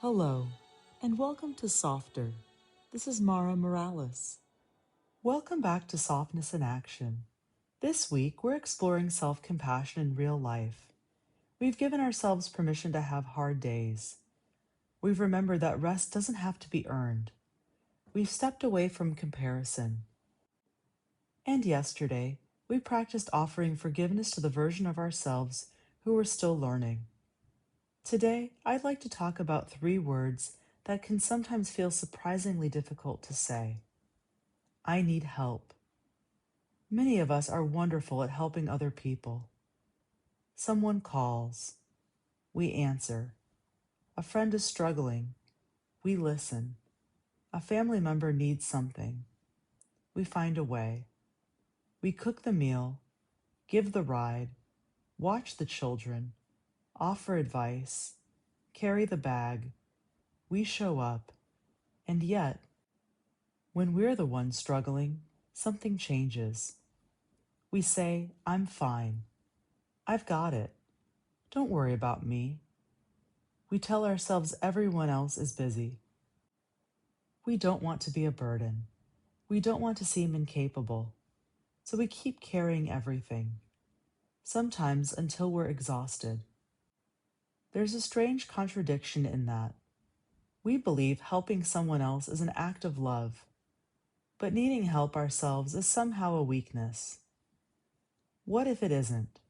Hello, and welcome to Softer. This is Mara Morales. Welcome back to Softness in Action. This week, we're exploring self-compassion in real life. We've given ourselves permission to have hard days. We've remembered that rest doesn't have to be earned. We've stepped away from comparison. And yesterday, we practiced offering forgiveness to the version of ourselves who were still learning. Today, I'd like to talk about 3 words that can sometimes feel surprisingly difficult to say. I need help. Many of us are wonderful at helping other people. Someone calls. We answer. A friend is struggling. We listen. A family member needs something. We find a way. We cook the meal, give the ride, watch the children, offer advice, carry the bag. We show up. And yet, when we're the ones struggling, something changes. We say, I'm fine. I've got it. Don't worry about me. We tell ourselves everyone else is busy. We don't want to be a burden. We don't want to seem incapable. So we keep carrying everything, sometimes until we're exhausted. There's a strange contradiction in that. We believe helping someone else is an act of love, but needing help ourselves is somehow a weakness. What if it isn't?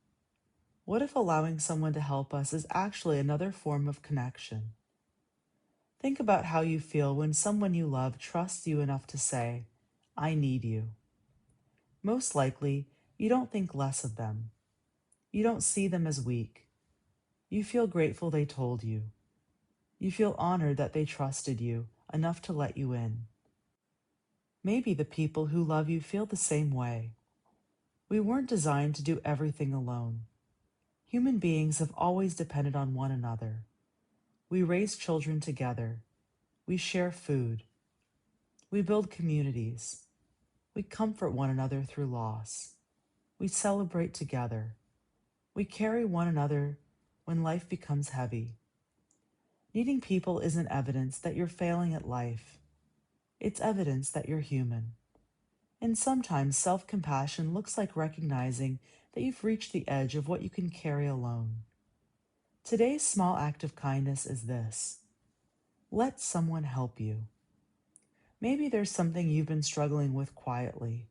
What if allowing someone to help us is actually another form of connection? Think about how you feel when someone you love trusts you enough to say, I need you. Most likely, you don't think less of them. You don't see them as weak. You feel grateful they told you. You feel honored that they trusted you enough to let you in. Maybe the people who love you feel the same way. We weren't designed to do everything alone. Human beings have always depended on one another. We raise children together. We share food. We build communities. We comfort one another through loss. We celebrate together. We carry one another when life becomes heavy. Needing people isn't evidence that you're failing at life. It's evidence that you're human. And sometimes self-compassion looks like recognizing that you've reached the edge of what you can carry alone. Today's small act of kindness is this. Let someone help you. Maybe there's something you've been struggling with quietly.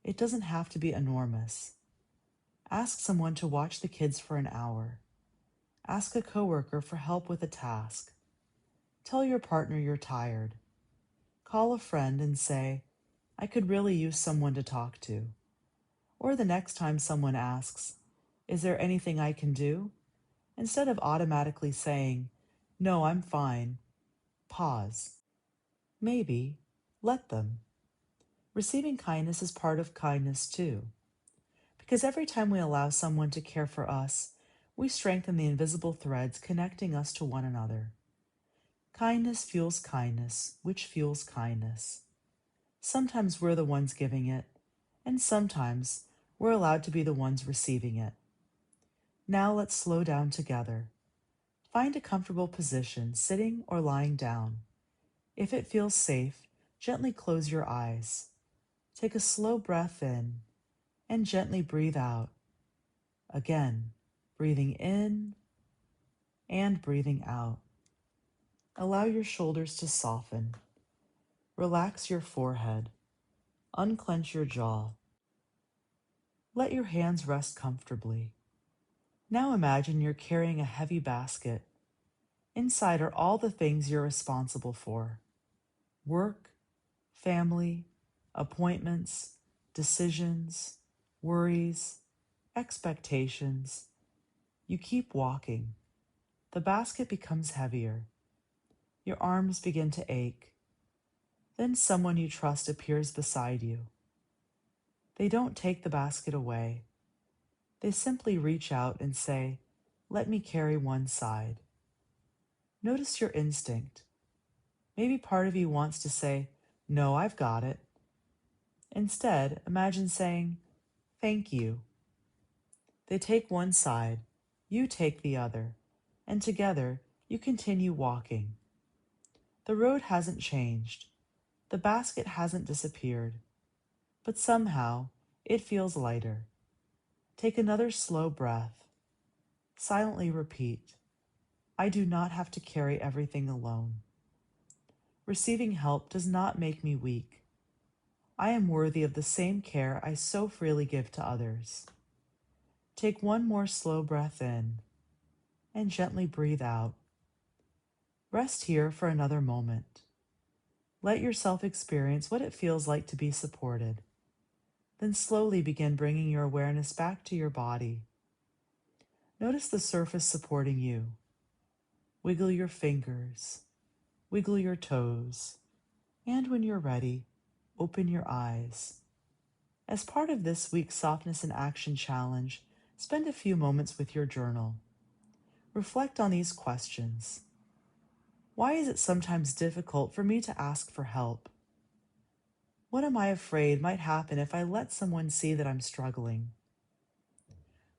It doesn't have to be enormous. Ask someone to watch the kids for an hour. Ask a coworker for help with a task. Tell your partner you're tired. Call a friend and say, I could really use someone to talk to. Or the next time someone asks, is there anything I can do? Instead of automatically saying, no, I'm fine, pause. Maybe let them. Receiving kindness is part of kindness too. Because every time we allow someone to care for us, we strengthen the invisible threads connecting us to one another. Kindness fuels kindness, which fuels kindness. Sometimes we're the ones giving it, and sometimes we're allowed to be the ones receiving it. Now let's slow down together. Find a comfortable position, sitting or lying down. If it feels safe, gently close your eyes. Take a slow breath in and gently breathe out. Again, breathing in and breathing out. Allow your shoulders to soften. Relax your forehead. Unclench your jaw. Let your hands rest comfortably. Now imagine you're carrying a heavy basket. Inside are all the things you're responsible for. Work, family, appointments, decisions, worries, expectations. You keep walking. The basket becomes heavier. Your arms begin to ache. Then someone you trust appears beside you. They don't take the basket away. They simply reach out and say, let me carry one side. Notice your instinct. Maybe part of you wants to say, no, I've got it. Instead, imagine saying, thank you. They take one side, you take the other, and together you continue walking. The road hasn't changed. The basket hasn't disappeared. But somehow, it feels lighter. Take another slow breath. Silently repeat, I do not have to carry everything alone. Receiving help does not make me weak. I am worthy of the same care I so freely give to others. Take one more slow breath in and gently breathe out. Rest here for another moment. Let yourself experience what it feels like to be supported. Then slowly begin bringing your awareness back to your body. Notice the surface supporting you. Wiggle your fingers, wiggle your toes, and when you're ready, open your eyes. As part of this week's Softness in Action Challenge, spend a few moments with your journal. Reflect on these questions. Why is it sometimes difficult for me to ask for help? What am I afraid might happen if I let someone see that I'm struggling?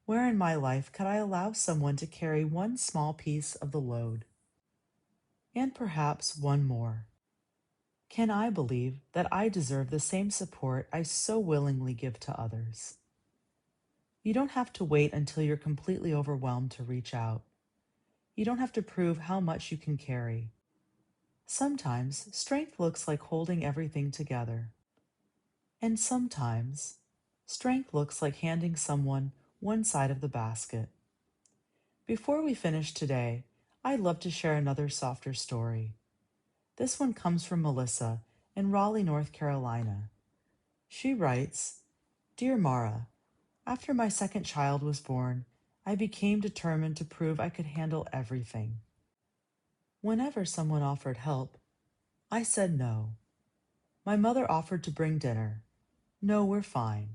Where in my life could I allow someone to carry one small piece of the load? And perhaps one more. Can I believe that I deserve the same support I so willingly give to others? You don't have to wait until you're completely overwhelmed to reach out. You don't have to prove how much you can carry. Sometimes strength looks like holding everything together. And sometimes strength looks like handing someone one side of the basket. Before we finish today, I'd love to share another softer story. This one comes from Melissa in Raleigh, North Carolina. She writes, Dear Mara, after my second child was born, I became determined to prove I could handle everything. Whenever someone offered help, I said no. My mother offered to bring dinner. No, we're fine.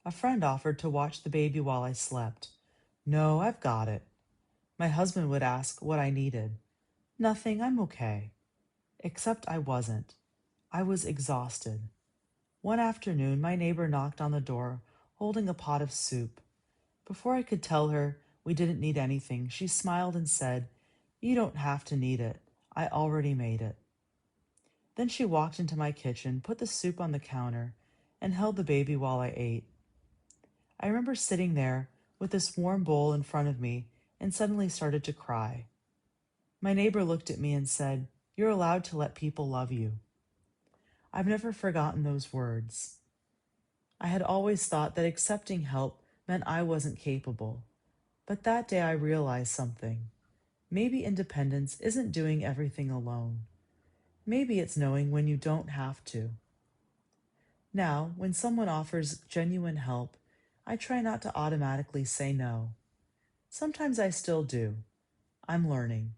A friend offered to watch the baby while I slept. No, I've got it. My husband would ask what I needed. Nothing, I'm okay. Except I wasn't. I was exhausted. One afternoon, my neighbor knocked on the door, holding a pot of soup. Before I could tell her we didn't need anything, she smiled and said, You don't have to need it. I already made it. Then she walked into my kitchen, put the soup on the counter, and held the baby while I ate. I remember sitting there with this warm bowl in front of me and suddenly started to cry. My neighbor looked at me and said, You're allowed to let people love you. I've never forgotten those words. I had always thought that accepting help meant I wasn't capable. But that day I realized something. Maybe independence isn't doing everything alone. Maybe it's knowing when you don't have to. Now, when someone offers genuine help, I try not to automatically say no. Sometimes I still do. I'm learning.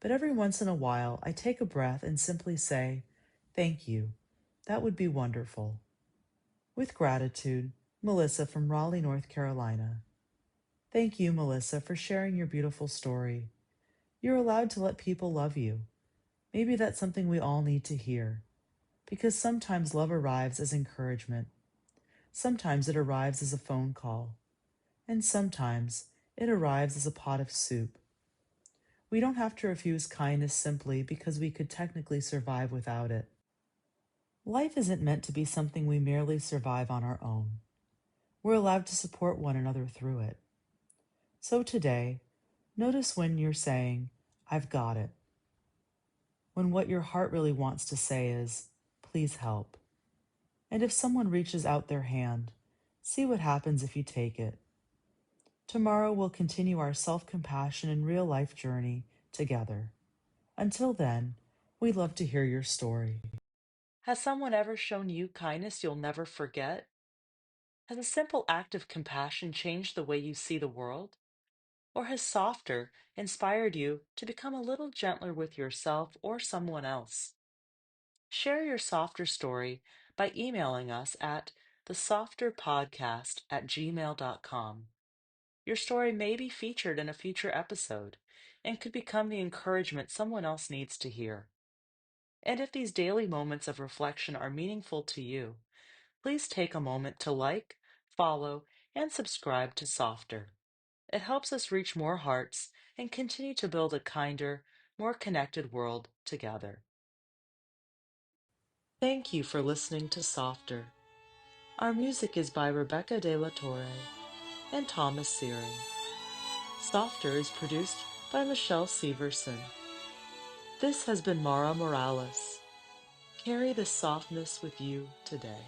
But every once in a while, I take a breath and simply say, Thank you. That would be wonderful. With gratitude, Melissa from Raleigh, North Carolina. Thank you, Melissa, for sharing your beautiful story. You're allowed to let people love you. Maybe that's something we all need to hear. Because sometimes love arrives as encouragement. Sometimes it arrives as a phone call. And sometimes it arrives as a pot of soup. We don't have to refuse kindness simply because we could technically survive without it. Life isn't meant to be something we merely survive on our own. We're allowed to support one another through it. So today, notice when you're saying, I've got it. When what your heart really wants to say is, please help. And if someone reaches out their hand, see what happens if you take it. Tomorrow we'll continue our self-compassion and real-life journey together. Until then, we'd love to hear your story. Has someone ever shown you kindness you'll never forget? Has a simple act of compassion changed the way you see the world? Or has softer inspired you to become a little gentler with yourself or someone else? Share your softer story by emailing us at thesofterpodcast@gmail.com. Your story may be featured in a future episode and could become the encouragement someone else needs to hear. And if these daily moments of reflection are meaningful to you, please take a moment to like, follow, and subscribe to Softer. It helps us reach more hearts and continue to build a kinder, more connected world together. Thank you for listening to Softer. Our music is by Rebecca De La Torre and Thomas Searing. Softer is produced by Michelle Severson. This has been Mara Morales. Carry the softness with you today.